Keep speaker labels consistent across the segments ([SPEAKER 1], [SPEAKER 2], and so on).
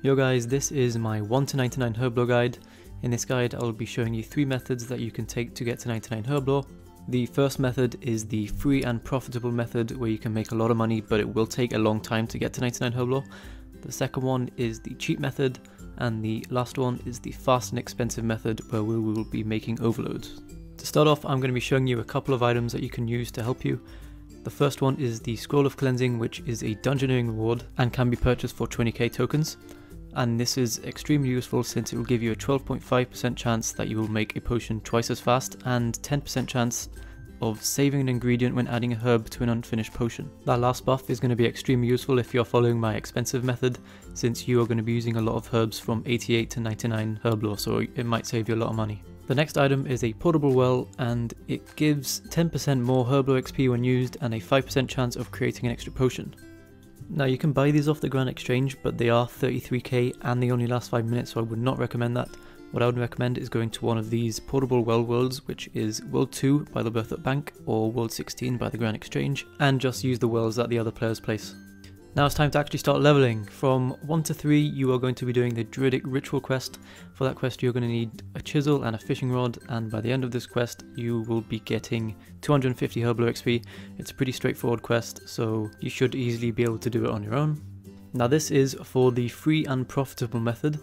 [SPEAKER 1] Yo guys, this is my 1 to 99 Herblore guide. In this guide I'll be showing you 3 methods that you can take to get to 99 Herblore. The first method is the free and profitable method where you can make a lot of money but it will take a long time to get to 99 Herblore. The second one is the cheap method, and the last one is the fast and expensive method where we will be making overloads. To start off, I'm going to be showing you a couple of items that you can use to help you. The first one is the Scroll of Cleansing, which is a dungeoneering reward and can be purchased for 20k tokens. And this is extremely useful since it will give you a 12.5% chance that you will make a potion twice as fast and 10% chance of saving an ingredient when adding a herb to an unfinished potion. That last buff is going to be extremely useful if you're following my expensive method, since you are going to be using a lot of herbs from 88 to 99 Herblore, so it might save you a lot of money. The next item is a portable well, and it gives 10% more Herblore XP when used and a 5% chance of creating an extra potion. Now you can buy these off the Grand Exchange, but they are 33k and they only last 5 minutes, so I would not recommend that. What I would recommend is going to one of these portable well worlds, which is World 2 by the Berthoud Bank or World 16 by the Grand Exchange, and just use the wells that the other players place. Now it's time to actually start leveling. From 1 to 3 you are going to be doing the Druidic Ritual quest. For that quest you're going to need a chisel and a fishing rod, and by the end of this quest you will be getting 250 Herblore XP. It's a pretty straightforward quest, so you should easily be able to do it on your own. Now this is for the free and profitable method.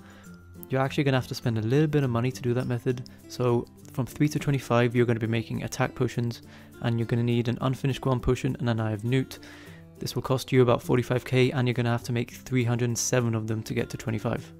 [SPEAKER 1] You're actually going to have to spend a little bit of money to do that method. So from 3 to 25 you're going to be making attack potions, and you're going to need an unfinished Guam potion and an Eye of Newt. This will cost you about 45k and you're going to have to make 307 of them to get to 25.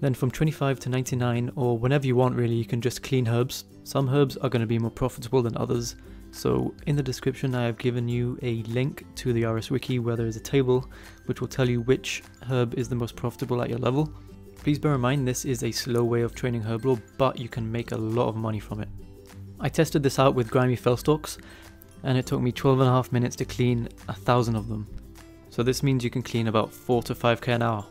[SPEAKER 1] Then from 25 to 99, or whenever you want really, you can just clean herbs. Some herbs are going to be more profitable than others, so in the description I have given you a link to the RS wiki where there is a table which will tell you which herb is the most profitable at your level. Please bear in mind this is a slow way of training Herblore, but you can make a lot of money from it. I tested this out with grimy fellstalks, and it took me 12.5 minutes to clean 1,000 of them. So this means you can clean about 4 to 5k an hour.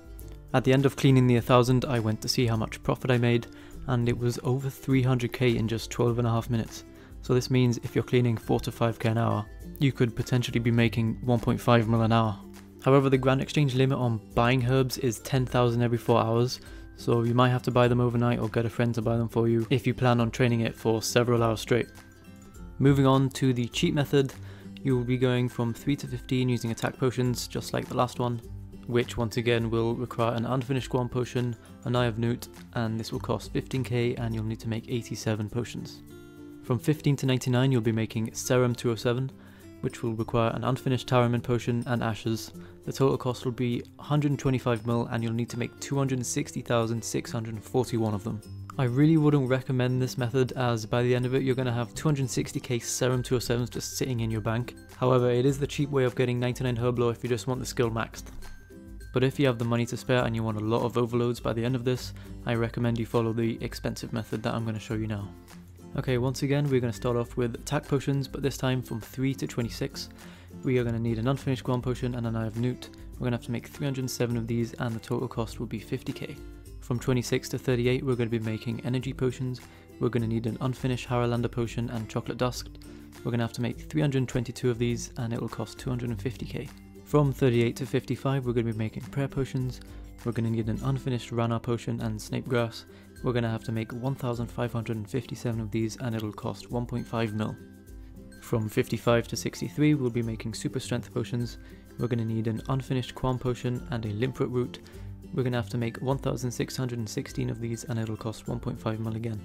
[SPEAKER 1] At the end of cleaning the 1,000 I went to see how much profit I made, and it was over 300k in just 12.5 minutes. So this means if you're cleaning 4 to 5k an hour, you could potentially be making 1.5 mil an hour. However, the Grand Exchange limit on buying herbs is 10,000 every 4 hours, so you might have to buy them overnight or get a friend to buy them for you if you plan on training it for several hours straight. Moving on to the cheat method, you will be going from 3 to 15 using attack potions just like the last one, which once again will require an unfinished Guam potion, an Eye of Newt, and this will cost 15k and you'll need to make 87 potions. From 15 to 99 you'll be making Serum 207, which will require an unfinished Taramin potion and ashes. The total cost will be 125 mil and you'll need to make 260,641 of them. I really wouldn't recommend this method, as by the end of it you're going to have 260k Serum 207s just sitting in your bank. However, it is the cheap way of getting 99 Herblore if you just want the skill maxed. But if you have the money to spare and you want a lot of overloads by the end of this, I recommend you follow the expensive method that I'm going to show you now. Okay, once again we're going to start off with attack potions, but this time from 3 to 26. We are going to need an unfinished Guam potion and an Eye of Newt. We're going to have to make 307 of these and the total cost will be 50k. From 26 to 38 we're going to be making energy potions. We're going to need an unfinished Haralander potion and chocolate dust. We're going to have to make 322 of these and it will cost 250k. From 38 to 55 we're going to be making prayer potions. We're going to need an unfinished Rana potion and snape grass. We're going to have to make 1557 of these and it'll cost 1.5 mil. From 55 to 63 we'll be making super strength potions. We're going to need an unfinished Quam potion and a limproot root. We're going to have to make 1616 of these and it'll cost 1.5 mil again.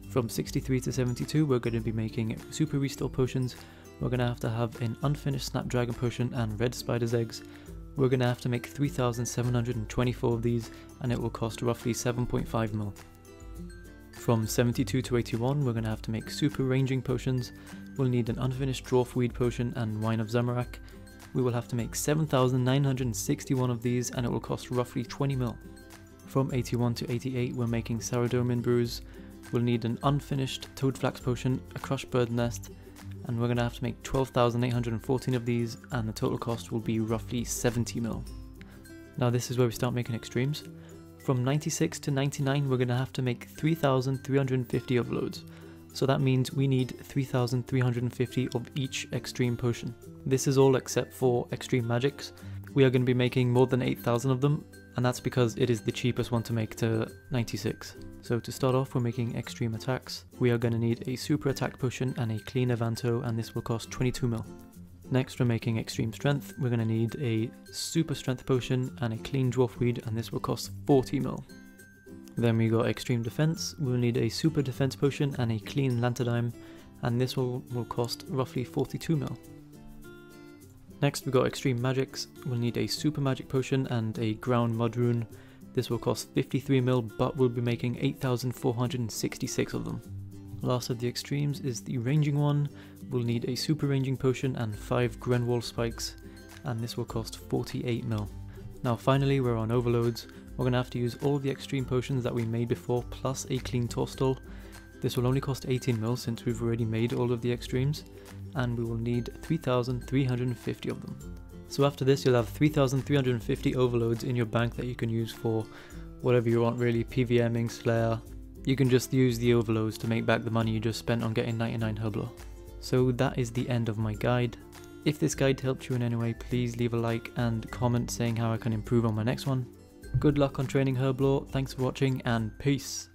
[SPEAKER 1] From 63 to 72 we're going to be making super restore potions. We're going to have an unfinished snapdragon potion and red spider's eggs. We're going to have to make 3724 of these and it will cost roughly 7.5 mil. From 72 to 81 we're going to have to make super ranging potions. We'll need an unfinished dwarfweed potion and wine of Zamorak. We will have to make 7,961 of these and it will cost roughly 20 mil. From 81 to 88 we're making Saradomin brews. We'll need an unfinished toadflax potion, a crushed bird nest, and we're going to have to make 12,814 of these and the total cost will be roughly 70 mil. Now this is where we start making extremes. From 96 to 99 we're going to have to make 3,350 overloads. So that means we need 3,350 of each extreme potion. This is all except for extreme magics. We are going to be making more than 8,000 of them, and that's because it is the cheapest one to make to 96. So to start off, we're making extreme attacks. We are going to need a super attack potion and a clean Evanto, and this will cost 22 mil. Next, we're making extreme strength. We're going to need a super strength potion and a clean dwarf weed, and this will cost 40 mil. Then we got extreme defense. We'll need a super defense potion and a clean lantadime, and this will cost roughly 42 mil. Next, we got extreme magics. We'll need a super magic potion and a ground mud rune. This will cost 53 mil, but we'll be making 8,466 of them. Last of the extremes is the ranging one. We'll need a super ranging potion and 5 Grenwall spikes, and this will cost 48 mil. Now finally, we're on overloads. We're going to have to use all of the extreme potions that we made before, plus a clean Torstol. This will only cost 18 mil since we've already made all of the extremes, and we will need 3,350 of them. So after this, you'll have 3,350 overloads in your bank that you can use for whatever you want really, PVMing, Slayer. You can just use the overloads to make back the money you just spent on getting 99 Herblore. So that is the end of my guide. If this guide helped you in any way, please leave a like and comment saying how I can improve on my next one. Good luck on training Herblore, thanks for watching, and peace!